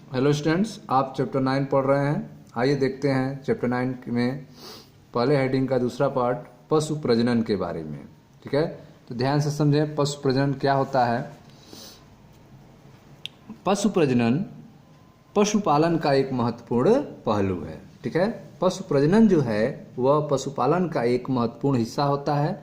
Hello students, आप chapter 9 पढ़ रहे हैं। आइए देखते हैं चैप्टर 9 में पहले हेडिंग का दूसरा पार्ट पशु प्रजनन के बारे में। ठीक है, तो ध्यान से समझें पशु प्रजनन क्या होता है। पशु प्रजनन पशुपालन का एक महत्वपूर्ण पहलू है। ठीक है, पशु प्रजनन जो है वह पशुपालन का एक महत्वपूर्ण हिस्सा होता है।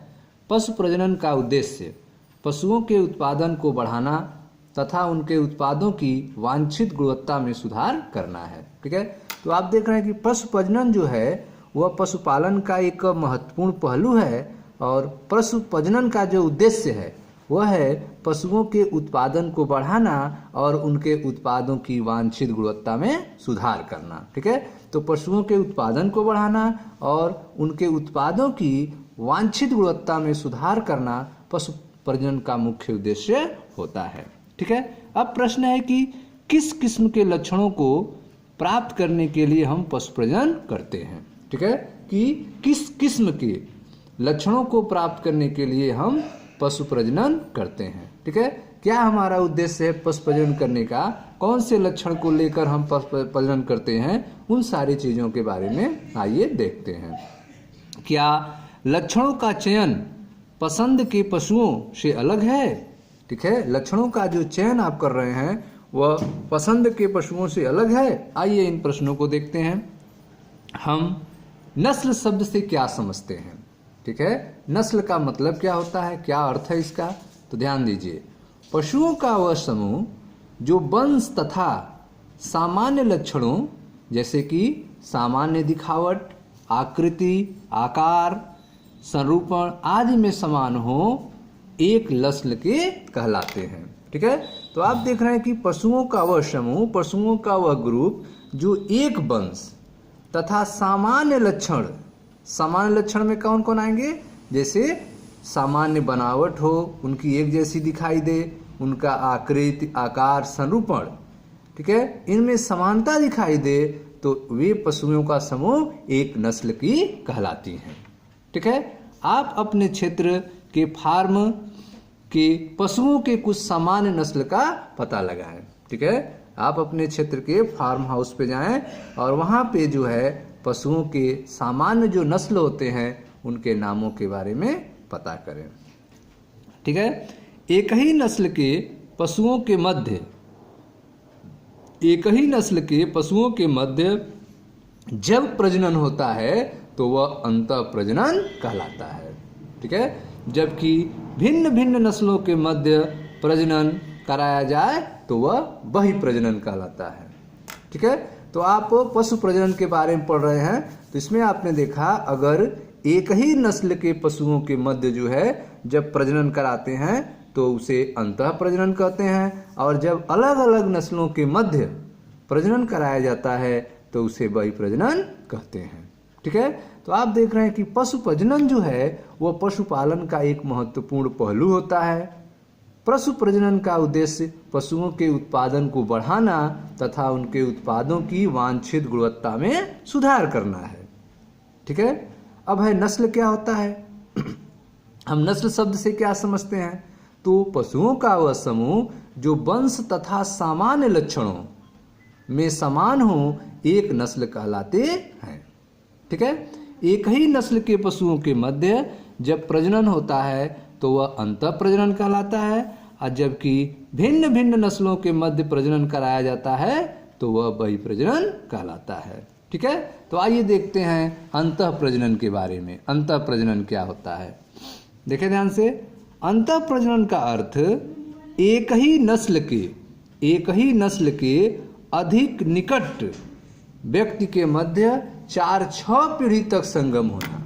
पशु प्रजनन का उद्देश्य पशुओं के उत्पादन को बढ़ाना तथा उनके उत्पादों की वांछित गुणवत्ता में सुधार करना है। ठीक है, तो आप देख रहे हैं कि पशु प्रजनन जो है वह पशुपालन का एक महत्वपूर्ण पहलू है और पशु प्रजनन का जो उद्देश्य है वह है पशुओं के उत्पादन को बढ़ाना और उनके उत्पादों की वांछित गुणवत्ता में सुधार करना। ठीक है, तो पशुओं के उत्पादन को बढ़ाना और उनके उत्पादों की वांछित गुणवत्ता में सुधार करना पशु प्रजनन का मुख्य उद्देश्य होता है। ठीक है, अब प्रश्न है कि किस किस्म के लक्षणों को प्राप्त करने के लिए हम पशु प्रजनन करते हैं। ठीक है, कि किस किस्म के लक्षणों को प्राप्त करने के लिए हम पशु प्रजनन करते हैं। ठीक है, क्या हमारा उद्देश्य है पशु प्रजनन करने का, कौन से लक्षण को लेकर हम पशु प्रजनन करते हैं, उन सारी चीजों के बारे में आइए देखते हैं। क्या लक्षणों का चयन पसंद के पशुओं से अलग है। ठीक है, लक्षणों का जो चयन आप कर रहे हैं वह पसंद के पशुओं से अलग है। आइए इन प्रश्नों को देखते हैं। हम नस्ल शब्द से क्या समझते हैं। ठीक है, नस्ल का मतलब क्या होता है, क्या अर्थ है इसका, तो ध्यान दीजिए। पशुओं का वह समूह जो वंश तथा सामान्य लक्षणों जैसे कि सामान्य दिखावट, आकृति, आकार, संरूपण आदि में समान हो, एक नस्ल के कहलाते हैं। ठीक है, तो आप देख रहे हैं कि पशुओं का वह समूह, पशुओं का वह ग्रुप जो एक वंश तथा सामान्य लक्षण, सामान्य लक्षण में कौन कौन आएंगे, जैसे सामान्य बनावट हो, उनकी एक जैसी दिखाई दे, उनका आकृति, आकार, संरूपण, ठीक है, इनमें समानता दिखाई दे, तो वे पशुओं का समूह एक नस्ल की कहलाती हैं। ठीक है, आप अपने क्षेत्र के फार्म के पशुओं के कुछ सामान्य नस्ल का पता लगाएं। ठीक है, आप अपने क्षेत्र के फार्म हाउस पे जाएं और वहाँ पे जो है पशुओं के सामान्य जो नस्ल होते हैं उनके नामों के बारे में पता करें। ठीक है, एक ही नस्ल के पशुओं के मध्य, एक ही नस्ल के पशुओं के मध्य जब प्रजनन होता है तो वह अंतः प्रजनन कहलाता है। ठीक है, जबकि भिन्न भिन्न नस्लों के मध्य प्रजनन कराया जाए तो वह बहि प्रजनन कहलाता है। ठीक है, तो आप पशु प्रजनन के बारे में पढ़ रहे हैं, तो इसमें आपने देखा अगर एक ही नस्ल के पशुओं के मध्य जो है जब प्रजनन कराते हैं तो उसे अंतः प्रजनन कहते हैं, और जब अलग अलग नस्लों के मध्य प्रजनन कराया जाता है तो उसे बहि प्रजनन कहते हैं। ठीक है, तो आप देख रहे हैं कि पशु प्रजनन जो है वह पशुपालन का एक महत्वपूर्ण पहलू होता है। पशु प्रजनन का उद्देश्य पशुओं के उत्पादन को बढ़ाना तथा उनके उत्पादों की वांछित गुणवत्ता में सुधार करना है। ठीक है, अब है नस्ल क्या होता है। हम नस्ल शब्द से क्या समझते हैं, तो पशुओं का वह समूह जो वंश तथा सामान्य लक्षणों में समान हो, एक नस्ल कहलाते हैं। ठीक है, एक ही नस्ल के पशुओं के मध्य जब प्रजनन होता है तो वह अंतः प्रजनन कहलाता है, और जबकि भिन्न भिन्न नस्लों के मध्य प्रजनन कराया जाता है तो वह बहि प्रजनन कहलाता है। ठीक है, तो आइए देखते हैं अंतः प्रजनन के बारे में। अंतः प्रजनन क्या होता है, देखें ध्यान से। अंतः प्रजनन का अर्थ एक ही नस्ल के अधिक निकट व्यक्ति के मध्य 4-6 पीढ़ी तक संगम होना।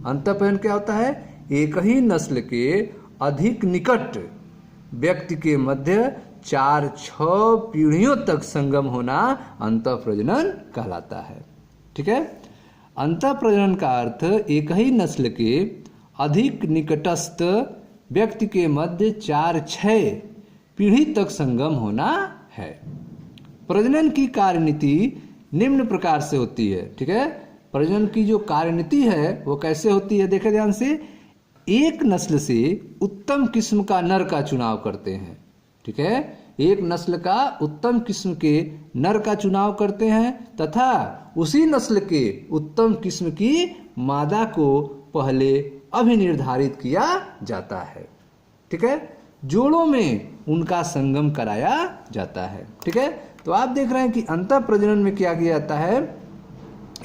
अंतःप्रजनन क्या होता है, एक ही नस्ल के अधिक निकट व्यक्ति के मध्य 4-6 पीढ़ियों तक संगम होना अंतःप्रजनन कहलाता है। ठीक है, अंतःप्रजनन का अर्थ एक ही नस्ल के अधिक निकटस्थ व्यक्ति के मध्य 4-6 पीढ़ी तक संगम होना है। प्रजनन की कार्यनीति निम्न प्रकार से होती है। ठीक है, प्रजनन की जो कार्यनीति है वो कैसे होती है, देखें ध्यान से। एक नस्ल से उत्तम किस्म का नर का चुनाव करते हैं। ठीक है, एक नस्ल का उत्तम किस्म के नर का चुनाव करते हैं तथा उसी नस्ल के उत्तम किस्म की मादा को पहले अभिनिर्धारित किया जाता है। ठीक है, जोड़ों में उनका संगम कराया जाता है। ठीक है, तो आप देख रहे हैं कि अंतः प्रजनन में क्या किया जाता है,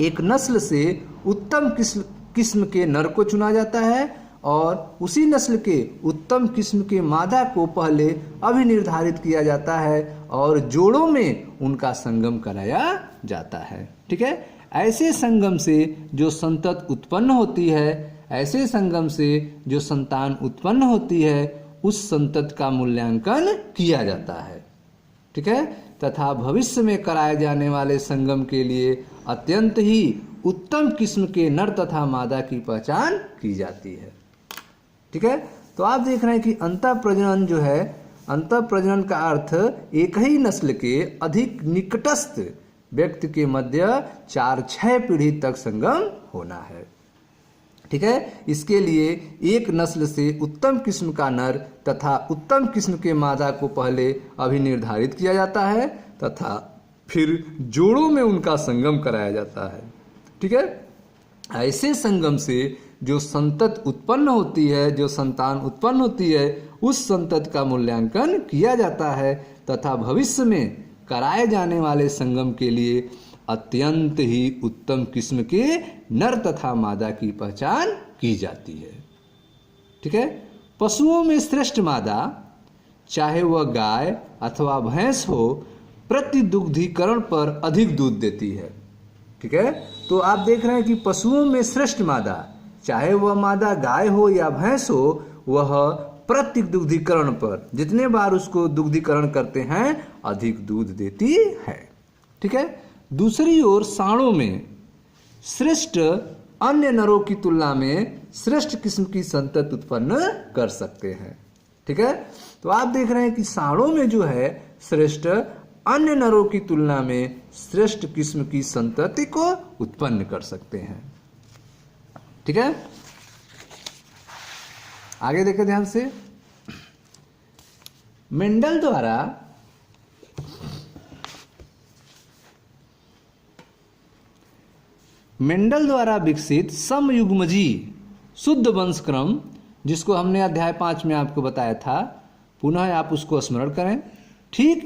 एक नस्ल से उत्तम किस्म के नर को चुना जाता है और उसी नस्ल के उत्तम किस्म के मादा को पहले अभिनिर्धारित किया जाता है और जोड़ों में उनका संगम कराया जाता है। ठीक है, ऐसे संगम से जो संतत उत्पन्न होती है, ऐसे संगम से जो संतान उत्पन्न होती है, उस संतत का मूल्यांकन किया जाता है। ठीक है, तथा भविष्य में कराए जाने वाले संगम के लिए अत्यंत ही उत्तम किस्म के नर तथा मादा की पहचान की जाती है। ठीक है, तो आप देख रहे हैं कि अंतः प्रजनन जो है, अंतः प्रजनन का अर्थ एक ही नस्ल के अधिक निकटस्थ व्यक्ति के मध्य 4-6 पीढ़ी तक संगम होना है। ठीक है, इसके लिए एक नस्ल से उत्तम किस्म का नर तथा उत्तम किस्म के मादा को पहले अभिनिर्धारित किया जाता है तथा फिर जोड़ों में उनका संगम कराया जाता है। ठीक है, ऐसे संगम से जो संतत उत्पन्न होती है, जो संतान उत्पन्न होती है, उस संतत का मूल्यांकन किया जाता है तथा भविष्य में कराए जाने वाले संगम के लिए अत्यंत ही उत्तम किस्म के नर तथा मादा की पहचान की जाती है। ठीक है, पशुओं में श्रेष्ठ मादा, चाहे वह गाय अथवा भैंस हो, प्रतिदुग्धीकरण पर अधिक दूध देती है। ठीक है, तो आप देख रहे हैं कि पशुओं में श्रेष्ठ मादा, चाहे वह मादा गाय हो या भैंस हो, वह प्रतिदुग्धीकरण पर जितने बार उसको दुग्धीकरण करते हैं अधिक दूध देती है। ठीक है, दूसरी ओर सांडों में श्रेष्ठ अन्य नरों की तुलना में श्रेष्ठ किस्म की संतत उत्पन्न कर सकते हैं। ठीक है, तो आप देख रहे हैं कि सांडों में जो है श्रेष्ठ अन्य नरों की तुलना में श्रेष्ठ किस्म की संतति को उत्पन्न कर सकते हैं। ठीक है, आगे देखें ध्यान से। मेंडल द्वारा विकसित समयुग्मजी शुद्ध वंशक्रम, जिसको हमने अध्याय 5 में आपको बताया था, पुनः आप उसको स्मरण करें। ठीक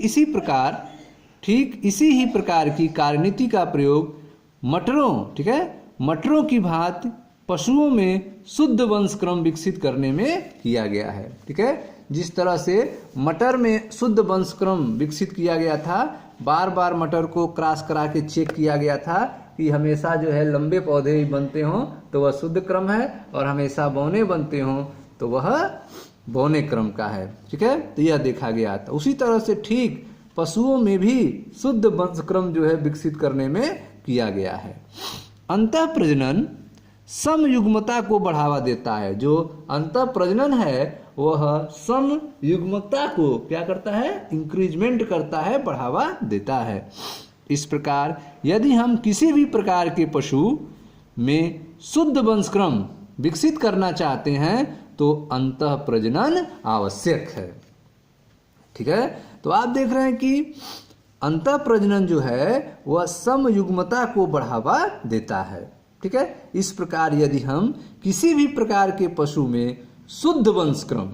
इसी ही प्रकार की कार्यनीति का प्रयोग मटरों, ठीक है, मटरों की भांति पशुओं में शुद्ध वंशक्रम विकसित करने में किया गया है। ठीक है, जिस तरह से मटर में शुद्ध वंशक्रम विकसित किया गया था, बार बार मटर को क्रॉस करा के चेक किया गया था कि हमेशा जो है लंबे पौधे ही बनते हों तो वह शुद्ध क्रम है और हमेशा बौने बनते हों तो वह बौने क्रम का है। ठीक है, तो यह देखा गया था। उसी तरह से ठीक पशुओं में भी शुद्ध वंशक्रम जो है विकसित करने में किया गया है। अंतः प्रजनन समयुग्मता को बढ़ावा देता है। जो अंतः प्रजनन है वह समयुग्मता को क्या करता है, इंक्रीजमेंट करता है, बढ़ावा देता है। इस प्रकार यदि हम किसी भी प्रकार के पशु में शुद्ध वंशक्रम विकसित करना चाहते हैं तो अंतः प्रजनन आवश्यक है। ठीक है, तो आप देख रहे हैं कि अंतः प्रजनन जो है वह समयुग्मता को बढ़ावा देता है। ठीक है, इस प्रकार यदि हम किसी भी प्रकार के पशु में शुद्ध वंशक्रम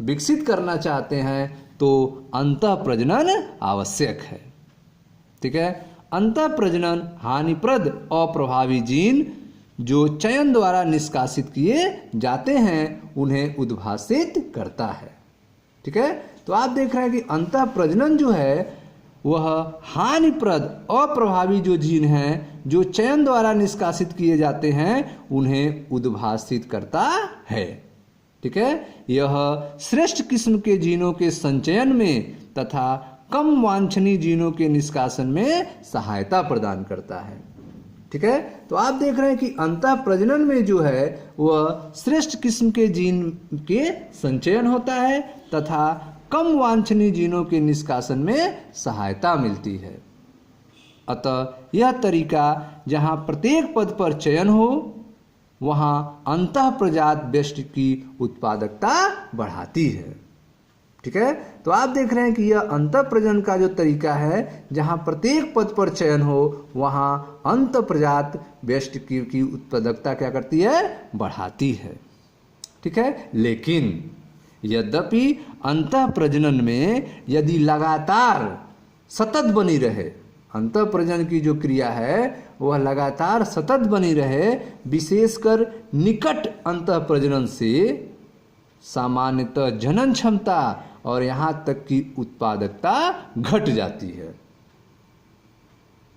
विकसित करना चाहते हैं तो अंतः प्रजनन आवश्यक है। ठीक है, अंतः प्रजनन हानिप्रद अप्रभावी जीन जो चयन द्वारा निष्कासित किए जाते हैं उन्हें उद्भासित करता है। ठीक है, तो आप देख रहे हैं कि अंतः प्रजनन जो है वह हानिप्रद अप्रभावी जो जीन हैं जो चयन द्वारा निष्कासित किए जाते हैं उन्हें उद्भासित करता है। ठीक है, यह श्रेष्ठ किस्म के जीनों के संचयन में तथा कम वांछनीय जीनों के निष्कासन में सहायता प्रदान करता है। ठीक है, तो आप देख रहे हैं कि अंतः प्रजनन में जो है वह श्रेष्ठ किस्म के जीन के संचयन होता है तथा कम वांछनीय जीनों के निष्कासन में सहायता मिलती है। अतः यह तरीका जहाँ प्रत्येक पद पर चयन हो वहाँ अंतः प्रजात व्यष्टि की उत्पादकता बढ़ाती है। ठीक है। तो आप देख रहे हैं कि यह अंतःप्रजनन का जो तरीका है, जहां प्रत्येक पद पर चयन हो वहां अंतःप्रजात व्यष्टि की उत्पादकता क्या करती है, बढ़ाती है। ठीक है। लेकिन यद्यपि अंतःप्रजनन में यदि लगातार सतत बनी रहे, अंतःप्रजनन की जो क्रिया है वह लगातार सतत बनी रहे, विशेषकर निकट अंतःप्रजनन से सामान्यतः जनन क्षमता और यहाँ तक कि उत्पादकता घट जाती है।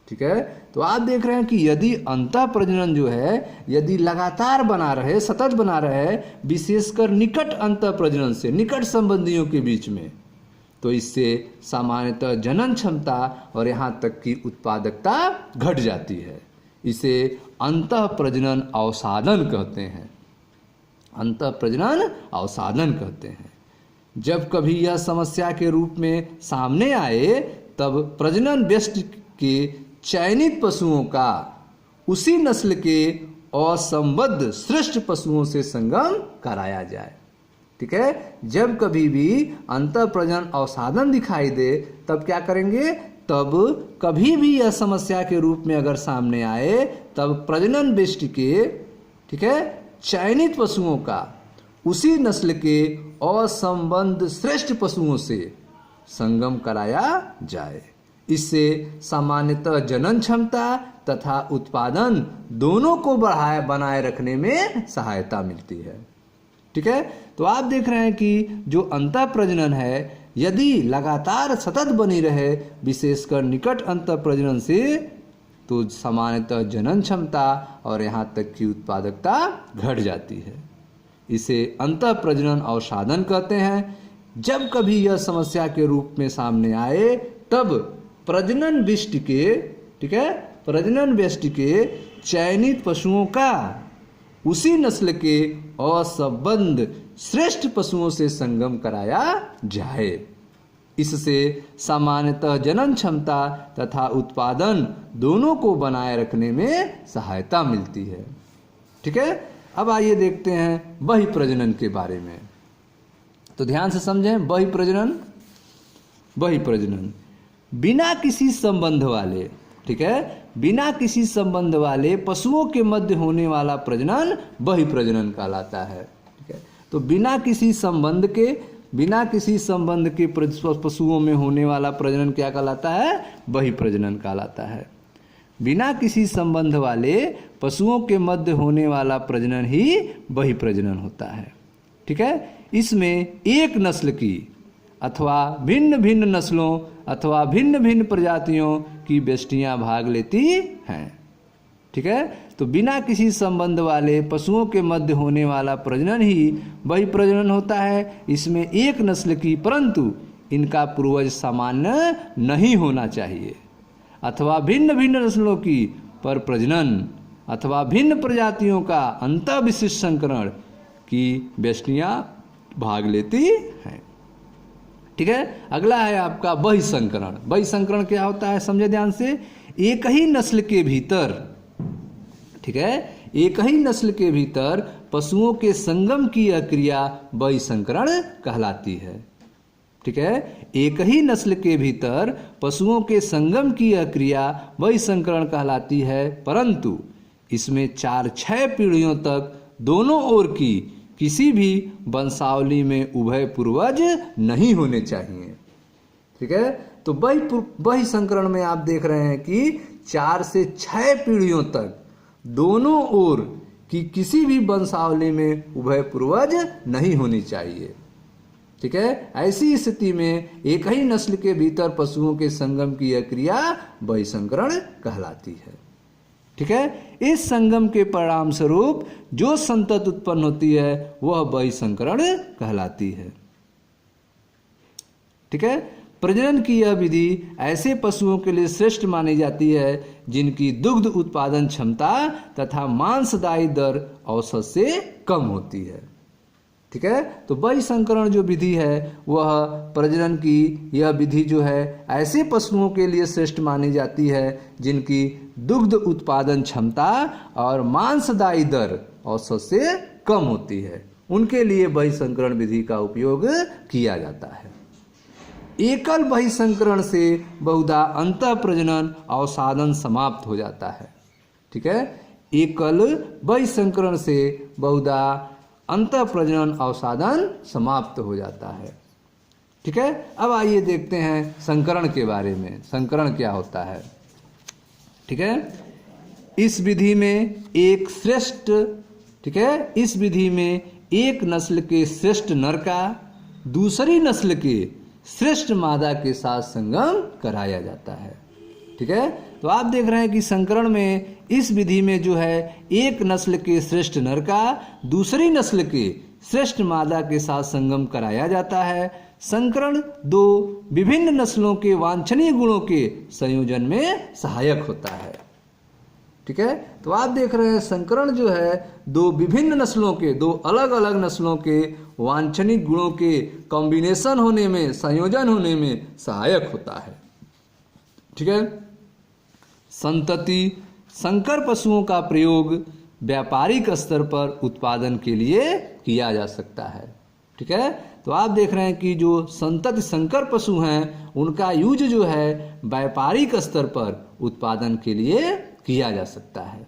ठीक है। तो आप देख रहे हैं कि यदि अंतःप्रजनन जो है यदि लगातार बना रहे, सतत बना रहे, विशेषकर निकट अंतःप्रजनन से, निकट संबंधियों के बीच में, तो इससे सामान्यतः जनन क्षमता और यहाँ तक कि उत्पादकता घट जाती है। इसे अंतःप्रजनन अवसादन कहते हैं। अंतःप्रजनन अवसादन कहते हैं। जब कभी यह समस्या के रूप में सामने आए तब प्रजनन व्यष्टि के चयनित पशुओं का उसी नस्ल के असंबद्ध श्रेष्ठ पशुओं से संगम कराया जाए। ठीक है। जब कभी भी अंतःप्रजनन अवसादन दिखाई दे तब क्या करेंगे, तब कभी भी यह समस्या के रूप में अगर सामने आए तब प्रजनन व्यष्टि के, ठीक है, चयनित पशुओं का उसी नस्ल के असंबद्ध श्रेष्ठ पशुओं से संगम कराया जाए। इससे सामान्यतः जनन क्षमता तथा उत्पादन दोनों को बनाए रखने में सहायता मिलती है। ठीक है। तो आप देख रहे हैं कि जो अंतःप्रजनन है यदि लगातार सतत बनी रहे, विशेषकर निकट अंतःप्रजनन से, तो सामान्यतः जनन क्षमता और यहाँ तक कि उत्पादकता घट जाती है। इसे अंतःप्रजनन अवसादन कहते हैं। जब कभी यह समस्या के रूप में सामने आए तब प्रजनन व्यष्टि के, ठीक है, प्रजनन व्यष्टि के चयनित पशुओं का उसी नस्ल के असंबद्ध श्रेष्ठ पशुओं से संगम कराया जाए। इससे सामान्यतः जनन क्षमता तथा उत्पादन दोनों को बनाए रखने में सहायता मिलती है। ठीक है। अब आइए देखते हैं बहिप्रजनन के बारे में। तो ध्यान से समझें। बहिप्रजनन, बहिप्रजनन बिना किसी संबंध वाले, ठीक है, बिना किसी संबंध वाले पशुओं के मध्य होने वाला प्रजनन बहिप्रजनन कहलाता है। ठीक है। तो बिना किसी संबंध के पशुओं में होने वाला प्रजनन क्या कहलाता है, बहिप्रजनन कहलाता है। बिना किसी संबंध वाले पशुओं के मध्य होने वाला प्रजनन ही बहिप्रजनन होता है। ठीक है। इसमें एक नस्ल की अथवा भिन्न भिन्न नस्लों अथवा भिन्न भिन्न प्रजातियों की व्यष्टियां भाग लेती हैं। ठीक है। तो बिना किसी संबंध वाले पशुओं के मध्य होने वाला प्रजनन ही बहिप्रजनन होता है। इसमें एक नस्ल की, परंतु इनका पूर्वज सामान्य नहीं होना चाहिए, अथवा भिन्न भिन्न नस्लों की पर प्रजनन अथवा भिन्न प्रजातियों का अंतःविशिष्ट संकरण की व्यष्टियां भाग लेती हैं। ठीक है। अगला है आपका बहिसंकरण। बहिसंकरण क्या होता है, समझे ध्यान से। एक ही नस्ल के भीतर, ठीक है, एक ही नस्ल के भीतर पशुओं के संगम की यह क्रिया बहिसंकरण कहलाती है। ठीक है। एक ही नस्ल के भीतर पशुओं के संगम की यह क्रिया बहिसंकरण कहलाती है, परंतु इसमें 4-6 पीढ़ियों तक दोनों ओर की किसी भी वंशावली में उभय पूर्वज नहीं होने चाहिए। ठीक है। तो बहिसंकरण में आप देख रहे हैं कि 4 से 6 पीढ़ियों तक दोनों ओर की किसी भी वंशावली में उभय पूर्वज नहीं होनी चाहिए। ठीक है। ऐसी स्थिति में एक ही नस्ल के भीतर पशुओं के संगम की यह क्रिया बहिसंकरण कहलाती है। ठीक है। इस संगम के परिणाम स्वरूप जो संतति उत्पन्न होती है वह बहिसंकरण कहलाती है। ठीक है। प्रजनन की यह विधि ऐसे पशुओं के लिए श्रेष्ठ मानी जाती है जिनकी दुग्ध उत्पादन क्षमता तथा मांसदायी दर औसत से कम होती है। ठीक है। तो बहिसंकरण जो विधि है वह प्रजनन की यह विधि जो है ऐसे पशुओं के लिए श्रेष्ठ मानी जाती है जिनकी दुग्ध उत्पादन क्षमता और मांसदायी दर औसत से कम होती है। उनके लिए बहिःसंकरण विधि का उपयोग किया जाता है। एकल बहिःसंकरण से बहुधा अंतः प्रजनन अवसादन समाप्त हो जाता है। ठीक है, एकल बहिःसंकरण से बहुधा अंतः प्रजनन अवसादन समाप्त हो जाता है। ठीक है, अब आइए देखते हैं संकरण के बारे में। संकरण क्या होता है? ठीक है, इस विधि में एक श्रेष्ठ, ठीक है, इस विधि में एक नस्ल के श्रेष्ठ नर का दूसरी नस्ल के श्रेष्ठ मादा के साथ संगम कराया जाता है। ठीक है, तो आप देख रहे हैं कि संकरण में इस विधि में जो है एक नस्ल के श्रेष्ठ नर का दूसरी नस्ल के श्रेष्ठ मादा के साथ संगम कराया जाता है। संकरण दो विभिन्न नस्लों के वांछनीय गुणों के संयोजन में सहायक होता है। ठीक है, तो आप देख रहे हैं संकरण जो है दो विभिन्न नस्लों के, दो अलग अलग नस्लों के वांछनीय गुणों के कॉम्बिनेशन होने में, संयोजन होने में सहायक होता है। ठीक है, संतति संकर पशुओं का प्रयोग व्यापारिक स्तर पर उत्पादन के लिए किया जा सकता है। ठीक है, तो आप देख रहे हैं कि जो संतति संकर पशु हैं उनका यूज जो है व्यापारिक स्तर पर उत्पादन के लिए किया जा सकता है।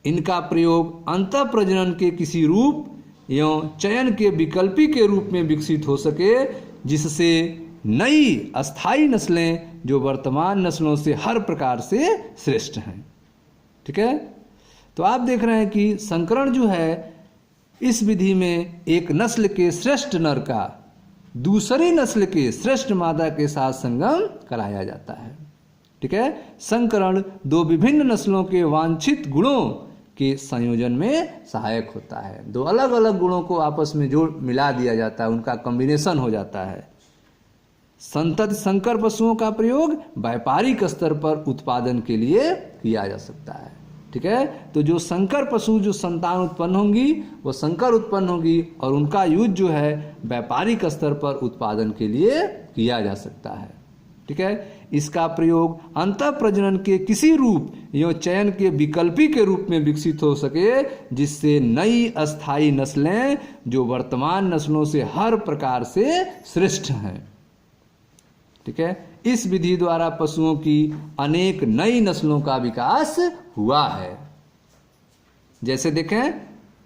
इनका प्रयोग अंतः प्रजनन के किसी रूप एवं चयन के विकल्पी के रूप में विकसित हो सके, जिससे नई अस्थायी नस्लें जो वर्तमान नस्लों से हर प्रकार से श्रेष्ठ हैं। ठीक है, तो आप देख रहे हैं कि संकरण जो है इस विधि में एक नस्ल के श्रेष्ठ नर का दूसरी नस्ल के श्रेष्ठ मादा के साथ संगम कराया जाता है। ठीक है, संकरण दो विभिन्न नस्लों के वांछित गुणों के संयोजन में सहायक होता है। दो अलग अलग गुणों को आपस में जोड़ मिला दिया जाता है, उनका कॉम्बिनेशन हो जाता है। संतति संकर पशुओं का प्रयोग व्यापारिक स्तर पर उत्पादन के लिए किया जा सकता है। ठीक है, तो जो संकर पशु जो संतान उत्पन्न होंगी वो संकर उत्पन्न होगी और उनका यूज जो है व्यापारिक स्तर पर उत्पादन के लिए किया जा सकता है। ठीक है, इसका प्रयोग अंतः प्रजनन के किसी रूप या चयन के विकल्पी के रूप में विकसित हो सके, जिससे नई अस्थायी नस्लें जो वर्तमान नस्लों से हर प्रकार से श्रेष्ठ हैं। ठीक है, इस विधि द्वारा पशुओं की अनेक नई नस्लों का विकास हुआ है। जैसे देखें,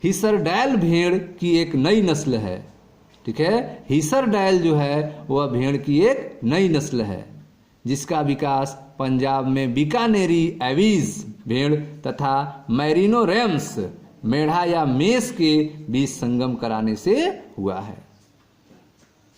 हिसरडैल भेड़ की एक नई नस्ल है। ठीक है, हिसरडैल जो है वह भेड़ की एक नई नस्ल है, जिसका विकास पंजाब में बीकानेरी एवीज भेड़ तथा मैरिनो रेम्स मेढ़ा या मेष के बीच संगम कराने से हुआ है।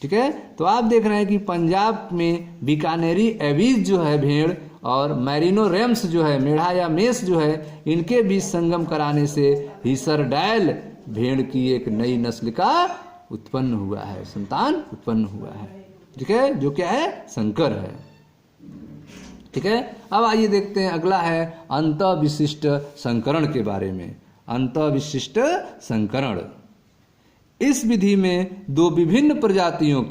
ठीक है, तो आप देख रहे हैं कि पंजाब में बीकानेरी एवीज जो है भेड़ और मैरिनो रेम्स जो है मेढ़ा या मेष जो है, इनके बीच संगम कराने से हिसरडैल भेड़ की एक नई नस्ल का उत्पन्न हुआ है, संतान उत्पन्न हुआ है। ठीक है, जो क्या है, संकर है। ठीक है, अब आइए देखते हैं अगला है अंतः विशिष्ट संकरण के बारे में। अंतः विशिष्ट संकरण इस विधि में दो विभिन्न प्रजातियों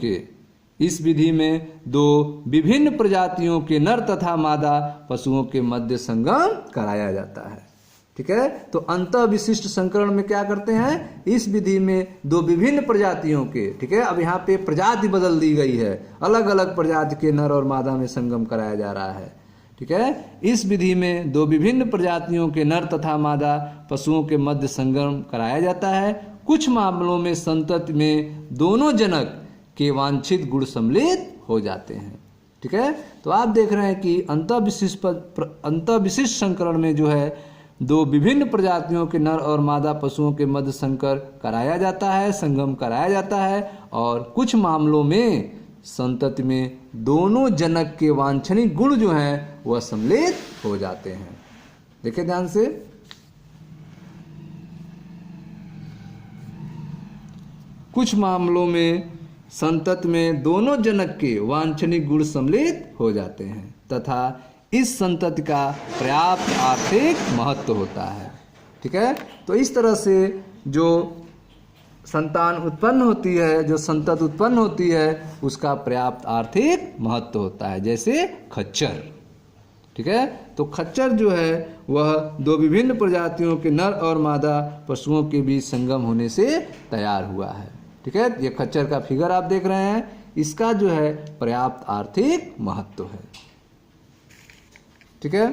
के नर तथा मादा पशुओं के मध्य संगम कराया जाता है। ठीक है, तो अंतः विशिष्ट संकरण में क्या करते हैं, इस विधि में दो विभिन्न प्रजातियों के, ठीक है, अब यहाँ पे प्रजाति बदल दी गई है, अलग अलग प्रजाति के नर और मादा में संगम कराया जा रहा है। ठीक है, इस विधि में दो विभिन्न प्रजातियों के नर तथा मादा पशुओं के मध्य संगम कराया जाता है। कुछ मामलों में संतति में दोनों जनक के वांछित गुण सम्मिलित हो जाते हैं। ठीक है, तो आप देख रहे हैं कि अंतः विशिष्ट संकरण में जो है दो विभिन्न प्रजातियों के नर और मादा पशुओं के मध्य संकर कराया जाता है, संगम कराया जाता है, और कुछ मामलों में संतति में दोनों जनक के वांछनीय गुण जो हैं वह सम्मिलित हो जाते हैं। देखिए ध्यान से, कुछ मामलों में संतति में दोनों जनक के वांछनीय गुण सम्मिलित हो जाते हैं तथा इस संतति का पर्याप्त आर्थिक महत्व होता है। ठीक है, तो इस तरह से जो संतान उत्पन्न होती है, जो संतति उत्पन्न होती है, उसका पर्याप्त आर्थिक महत्व होता है, जैसे खच्चर। ठीक है। तो खच्चर जो है वह दो विभिन्न प्रजातियों के नर और मादा पशुओं के बीच संगम होने से तैयार हुआ है। ठीक है, ये खच्चर का फिगर आप देख रहे हैं, इसका जो है पर्याप्त आर्थिक महत्व है। ठीक है।